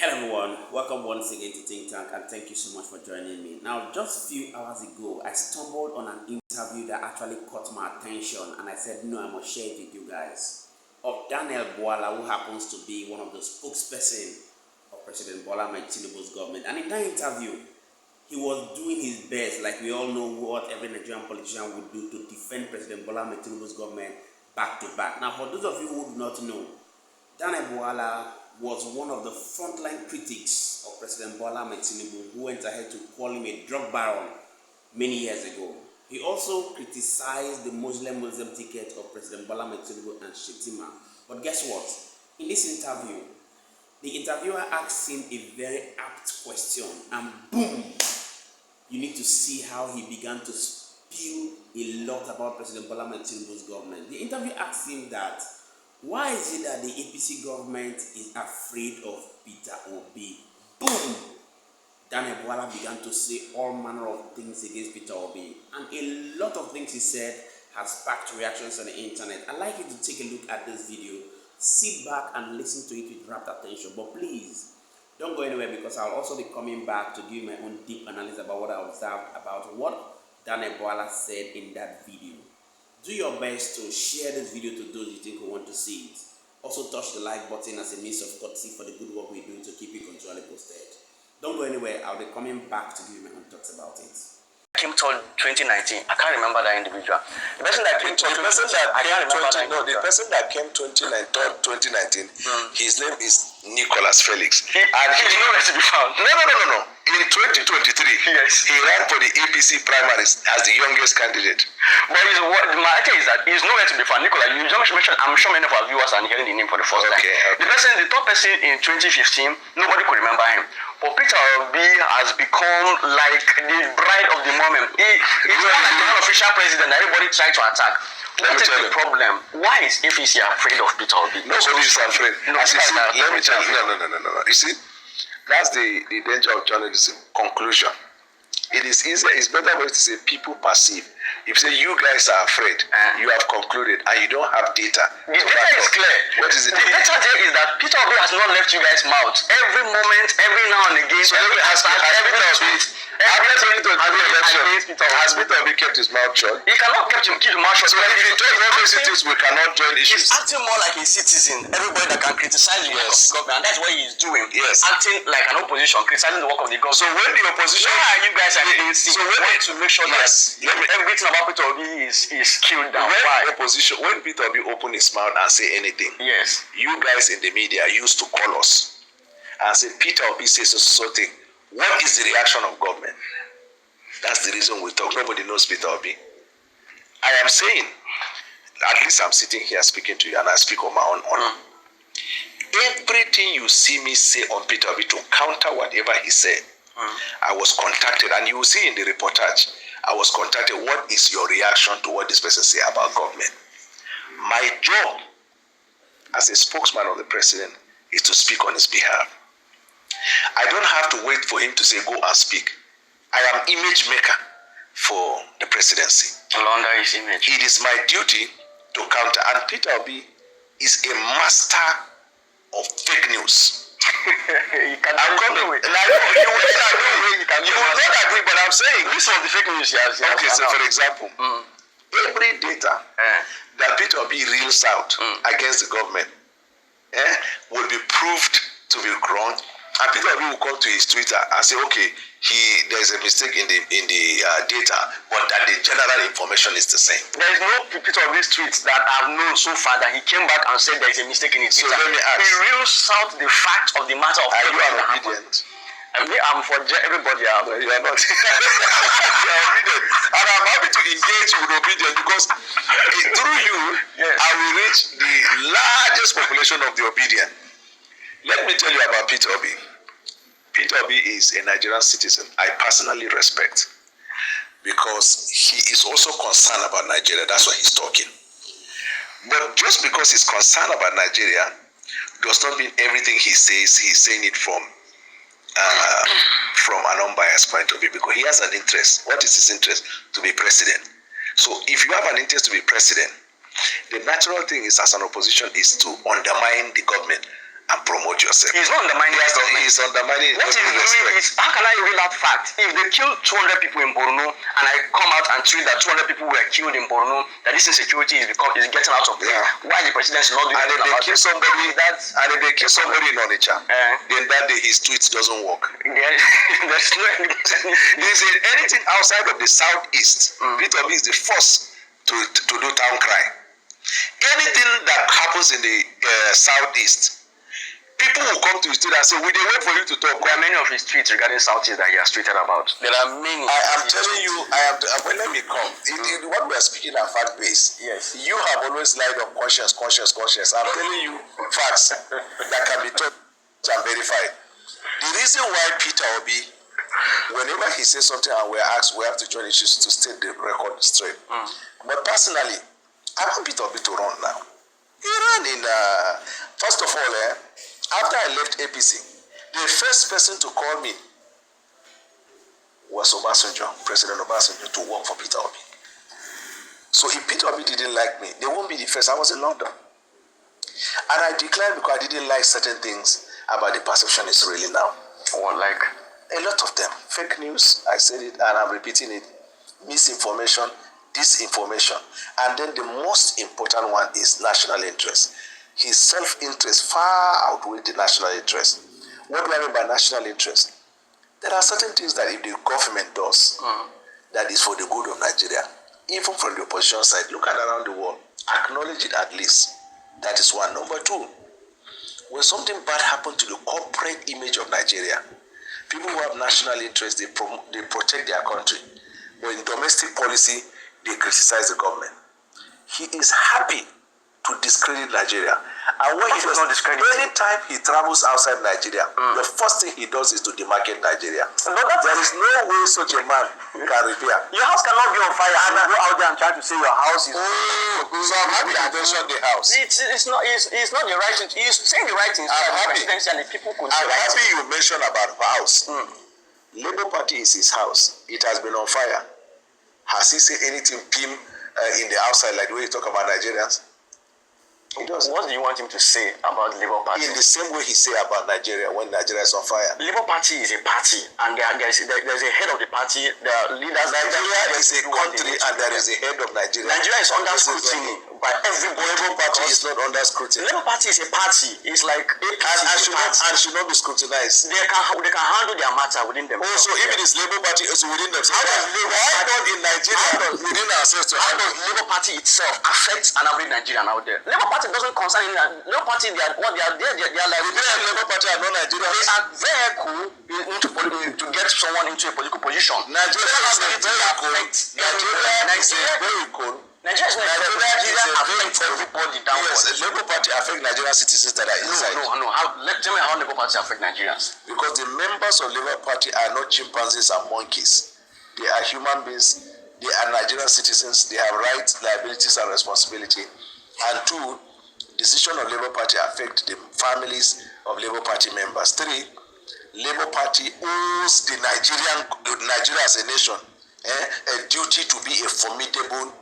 Hello everyone, welcome once again to Think Tank and thank you so much for joining me. Now, just a few hours ago, I stumbled on an interview that actually caught my attention and I said, no, I must share it with you guys. Of Daniel Bwala, who happens to be one of the spokesperson of President Bola Tinubu's government. And in that interview, he was doing his best, like we all know what every Nigerian politician would do to defend President Bola Tinubu's government back to back. Now, for those of you who do not know, Daniel Bwala was one of the frontline critics of President Bola Tinubu, who went ahead to call him a drug baron many years ago. He also criticized the Muslim ticket of President Bola Tinubu and Shetima. But guess what? In this interview, the interviewer asked him a very apt question, and boom, you need to see how he began to spill a lot about President Bola Tinubu's government. The interview asked him that, why is it that the APC government is afraid of Peter Obi? Boom! Daniel Bwala began to say all manner of things against Peter Obi. And a lot of things he said has sparked reactions on the internet. I'd like you to take a look at this video, sit back and listen to it with rapt attention. But please, don't go anywhere because I'll also be coming back to give my own deep analysis about what I observed about what Daniel Bwala said in that video. Do your best to share this video to those you think who want to see it. Also touch the like button as a means of courtesy for the good work we do to keep you continually posted. Don't go anywhere, I'll be coming back to give you my own thoughts about it. Came to 2019. I can't remember that individual. The person that came 2019, his name is Nicholas Felix. And he's nowhere to be found. No. In 2023, yes, he ran for the APC primaries as the youngest candidate. But my idea is that he's nowhere to be found. Nicholas, you just mentioned, I'm sure many of our viewers are hearing the name for the first time. The top person in 2015, nobody could remember him. But Peter Obi has become like the bride of the moment. He's not like the official president that everybody tries to attack. What is the problem? Why is APC afraid of Peter Obi? Nobody is afraid. Let me tell you. No. You see, that's the danger of journalism. Conclusion. It is easier. It's better way to say people perceive. If you say you guys are afraid, you have concluded, and you don't have data. The data is clear. What is it? The data there is that Peter Obi has not left you guys' mouth. Every moment, every now and again. So let me ask you, has Peter Obi kept his mouth shut? He cannot keep his mouth shut. So if you don't know cities, we cannot join issues. He's acting more like a citizen. Everybody that can criticize the work of the government, and that's what he's doing. Yes. Acting like an opposition, criticizing the work of the government. So when the opposition, you guys are against him, we want to make sure that everything about Peter Obi is killed down. When Peter Obi opened his mouth and say anything, yes, you guys in the media used to call us and say Peter Obi says so thing. What is the reaction of government? That's the reason we talk. Nobody knows Peter Obi. I am saying, at least I'm sitting here speaking to you and I speak on my own honor. Everything you see me say on Peter Obi to counter whatever he said, I was contacted, and you will see in the reportage, I was contacted, what is your reaction to what this person say about government? My job as a spokesman of the president is to speak on his behalf. I don't have to wait for him to say, go and speak. I am image maker for the presidency. Under his image. It is my duty to counter. And Peter Obi is a master of fake news. You will not agree, but I'm saying this was the fake news he has. Okay, so for example, every data that Peter Obi reels out against the government will be proved to be wrong. And Peter Obi will come to his Twitter and say, okay, there's a mistake in the data, but that the general information is the same. There is no Peter Obi's tweets that I've known so far that he came back and said there is a mistake in his so data. Let me ask, he reels out the fact of the matter of are you obedient? I'm for everybody out there. You are not. You are obedient. And I'm happy to engage with obedience because through you, I will reach the largest population of the obedient. Let me tell you about Peter Obi. Peter Obi is a Nigerian citizen I personally respect because he is also concerned about Nigeria. That's why he's talking. But just because he's concerned about Nigeria does not mean everything he says, he's saying it from an unbiased point of view, because he has an interest. What is his interest? To be president. So if you have an interest to be president, the natural thing is, as an opposition, is to undermine the government and promote yourself. He's not undermining the government. He's undermining What he's doing is, how can I read that fact? If they killed 200 people in Borno, and I come out and tweet that 200 people were killed in Borno, that this insecurity is getting out of hand, why the president is not doing anything about it? And if they kill somebody in Onitsha, then that day his tweets doesn't work. There's no anything outside of the southeast, Peter Obi is the first to do town cry. Anything that happens in the southeast, people will come to his tweet and say, "We didn't wait for you to talk." There are many of his tweets regarding southeast that he has tweeted about. There are many. I am telling you, well, let me come. What we are speaking are fact based. Yes. You have always lied on conscience. I'm telling you facts that can be taught and verified. The reason why Peter Obi, whenever he says something and we're asked, we have to join issues to state the record straight. But personally, I want Peter Obi to run now. He ran in, first of all, after I left APC, the first person to call me was Obasanjo, President Obasanjo, to work for Peter Obi. So if Peter Obi didn't like me, they won't be the first. I was in London. And I declined because I didn't like certain things about the perception it's really now. Or like a lot of them. Fake news, I said it and I'm repeating it. Misinformation, disinformation. And then the most important one is national interest. His self-interest far outweighs the national interest. What do I mean by national interest? There are certain things that if the government does, that is for the good of Nigeria, even from the opposition side, look at around the world, acknowledge it at least. That is one. Number two, when something bad happens to the corporate image of Nigeria, people who have national interest, they protect their country. But in domestic policy, they criticize the government. He is happy to discredit Nigeria. And when he does not discredit, anytime he travels outside Nigeria, the first thing he does is to demarcate Nigeria. There is no way such a man can repair. Your house cannot be on fire and go out there and try to say your house is. So I'm happy I mentioned the house. It's not the right thing. He's saying the right things. I'm happy. And the people could I'm happy you mentioned about house. Labour Party is his house. It has been on fire. Has he said anything in the outside like the way you talk about Nigerians? He does. What do you want him to say about Labour Party? In the same way he say about Nigeria when Nigeria is on fire. Labour Party is a party, and there's a head of the party. There are leaders. Nigeria is a country, and there is a head of Nigeria. Nigeria is under scrutiny by everybody. Labour Party is not under scrutiny. Labour Party is a party. It's like APC and should not be scrutinized. They can handle their matter within themselves. Oh, so if it is Labour Party, it's within themselves. Why not in Nigeria within ourselves? How does Labour Party itself affect an average Nigerian out there? Labour Party doesn't concern anyone. Labour Party, they are like Labour Party are not Nigerians. They are vehicle to get someone into a political position. Nigeria is a vehicle. Nigeria is a vehicle. Nigeria affects everybody downwards. Yes, Labour Party affect Nigerian citizens that are inside. No. Tell me how Labour Party affect Nigerians. Because the members of Labour Party are not chimpanzees and monkeys. They are human beings. They are Nigerian citizens. They have rights, liabilities, and responsibility. And two, decision of Labour Party affect the families of Labour Party members. Three, Labour Party owes the Nigeria as a nation a duty to be a formidable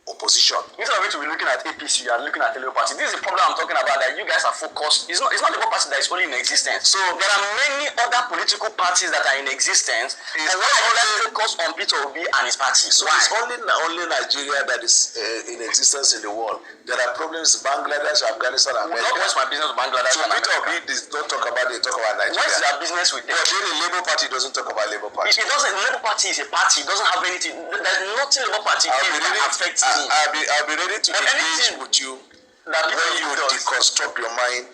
opposition. Instead of it to be looking at APC, you are looking at the Labour Party. This is the problem I'm talking about, that you guys are focused. It's not Labour Party that is only in existence. So there are many other political parties that are in existence. And why are you focused on Peter Obi and his party? So it's only Nigeria that is in existence in the world. There are problems in Bangladesh, Afghanistan, and America. What's my business with Bangladesh so and Peter America? Obi don't talk about it, talk about Nigeria. What's their business with them? But then the Labour Party doesn't talk about Labour Party. It doesn't. Labour Party is a party. It doesn't have anything. There's nothing Labour Party that affects me. I'll be ready to engage with you when you deconstruct your mind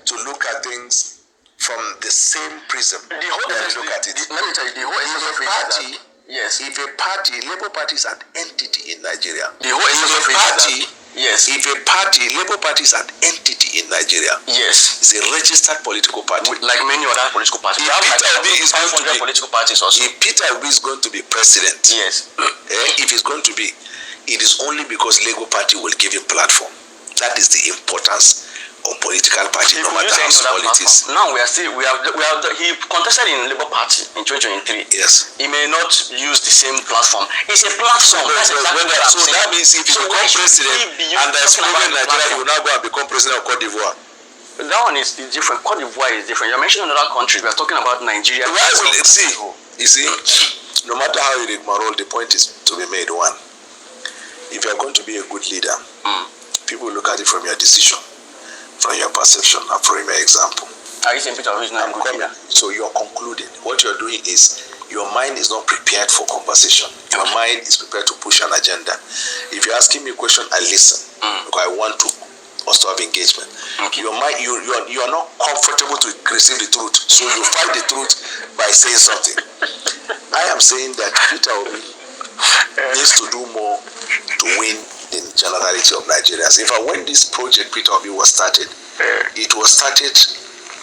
to look at things from the same prism. The whole look at it. Let me tell you, the whole party. Yes. If a party, Labour Party is an entity in Nigeria. The whole party. Yes. If a party, Labour Party is an entity in Nigeria. Yes. It's a registered political party. Like many other political parties. If Peter Obi is going to be political parties also. If Peter Obi is going to be president, yes. If he's going to be, it is only because Labour Party will give him platform. That is the importance of political party, no matter how small it is. Now he contested in Labour Party in 2023. Yes. He may not use the same platform. It's a platform. So that means if he becomes president and there's problem in Nigeria, he will now go and become president of Cote d'Ivoire. That one is different. Cote d'Ivoire is different. You're mentioning another country. We are talking about Nigeria. Why will it see? You see, no matter how you rigmarole, the point is to be made. One, if you are going to be a good leader, people look at it from your decision, from your perception, and from your example. Are you saying Peter Obi is not a good leader? So you're concluding. What you're doing is your mind is not prepared for conversation. Your mind is prepared to push an agenda. If you're asking me a question, I listen because I want to also have engagement. Your mind, you are not comfortable to receive the truth, so you fight the truth by saying something. I am saying that Peter Obi needs to do more to win the generality of Nigerians. In fact, when this project Peter Obi was started, it was started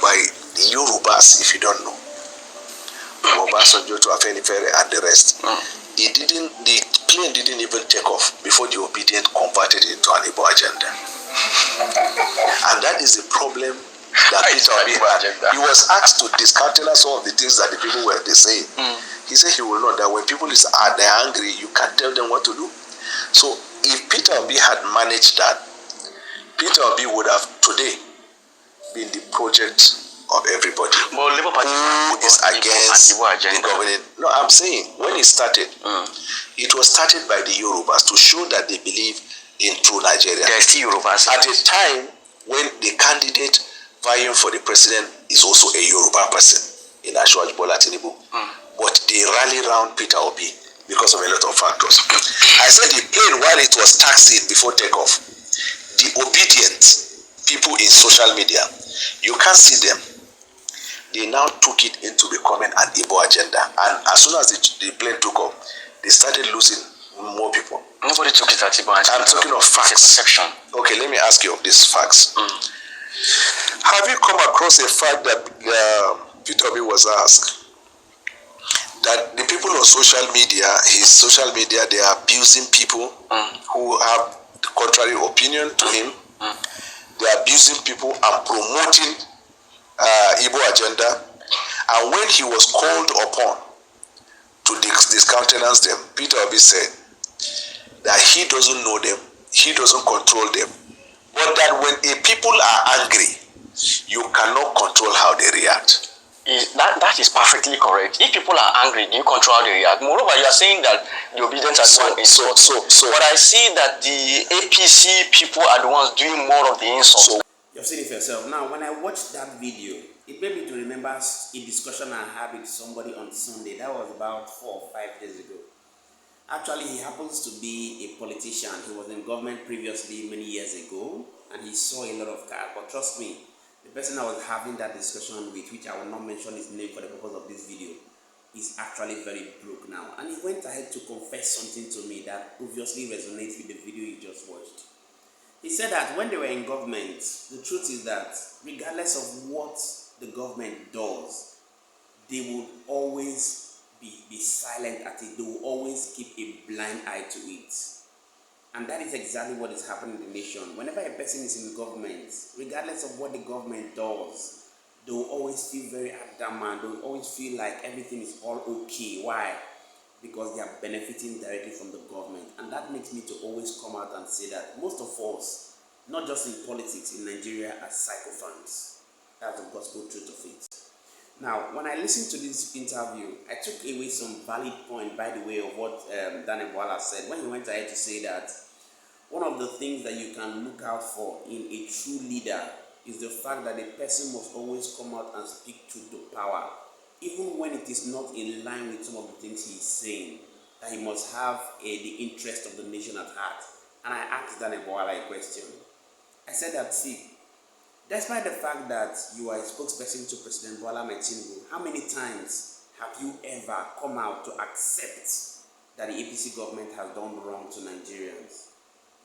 by the Yorubas, if you don't know. Obasanjo to Fêâr and the rest. The plane didn't even take off before the obedient converted it into an Igbo agenda. And that is the problem that Peter Obi had. He was asked to discountenance some of the things that the people were saying. He said he will not, that when people they're angry, you can't tell them what to do. So if Peter Obi had managed that, Peter Obi would have today been the project of everybody who is against the government. No, I'm saying when it started, it was started by the Yorubas to show that they believe in true Nigeria. There are still Yorubas. At a time when the candidate vying for the president is also a Yoruba person, in actual Bola Tinubu, but they rally around Peter Obi because of a lot of factors. I said the plane, while it was taxiing before takeoff, the obedient people in social media, you can't see them. They now took it into becoming an Igbo agenda, and as soon as the plane took off, they started losing more people. Nobody took it at Igbo agenda. I'm talking of facts. Okay, let me ask you of these facts. Have you come across a fact that Peter Obi was asked that the people on social media, his social media, they are abusing people who have the contrary opinion to him. They are abusing people and promoting Igbo agenda. And when he was called upon to discountenance them, Peter Obi said that he doesn't know them, he doesn't control them, but that when people are angry, you cannot control how they react. That is perfectly correct. If people are angry, do you control how they react? Moreover, you are saying that the obedience are the one insulting. But I see that the APC people are the ones doing more of the insult. You've seen it for yourself. Now, when I watched that video, it made me to remember a discussion I had with somebody on Sunday. That was about 4 or 5 days ago. Actually, he happens to be a politician. He was in government previously many years ago, and he saw a lot of cars. But trust me, the person I was having that discussion with, which I will not mention his name for the purpose of this video, is actually very broke now. And he went ahead to confess something to me that obviously resonates with the video you just watched. He said that when they were in government, the truth is that regardless of what the government does, they would always be silent at it. They will always keep a blind eye to it. And that is exactly what is happening in the nation. Whenever a person is in government, regardless of what the government does, they will always feel very adamant. They will always feel like everything is all okay. Why? Because they are benefiting directly from the government. And that makes me to always come out and say that most of us, not just in politics, in Nigeria, are sycophants. That's the gospel truth of it. Now, when I listened to this interview, I took away some valid point, by the way, of what Daniel Bwala said when he went ahead to say that one of the things that you can look out for in a true leader is the fact that the person must always come out and speak truth to power, even when it is not in line with some of the things he is saying, that he must have the interest of the nation at heart. And I asked Daniel Bwala a question. I said that, see, despite the fact that you are a spokesperson to President Bola Tinubu, how many times have you ever come out to accept that the APC government has done wrong to Nigerians?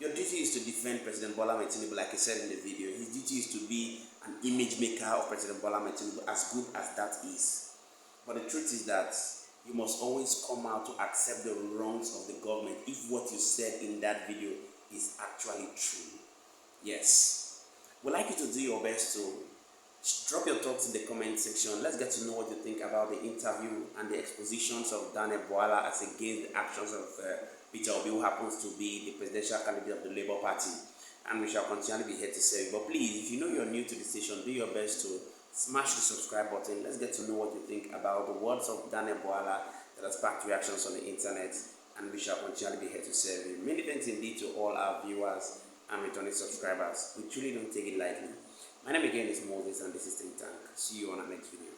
Your duty is to defend President Bola Tinubu, like he said in the video. His duty is to be an image maker of President Bola Tinubu, as good as that is. But the truth is that you must always come out to accept the wrongs of the government if what you said in that video is actually true. Yes. We'd like you to do your best to drop your thoughts in the comment section. Let's get to know what you think about the interview and the expositions of Daniel Bwala as against the actions of Peter Obi, who happens to be the presidential candidate of the Labour Party. and we shall continually be here to serve you. But please, if you know you're new to the station, do your best to smash the subscribe button. Let's get to know what you think about the words of Daniel Bwala that has sparked reactions on the internet, and we shall continually be here to serve you. Many thanks indeed to all our viewers and returning subscribers. We truly don't take it lightly. My name again is Moses, and this is Think Tank. See you on our next video.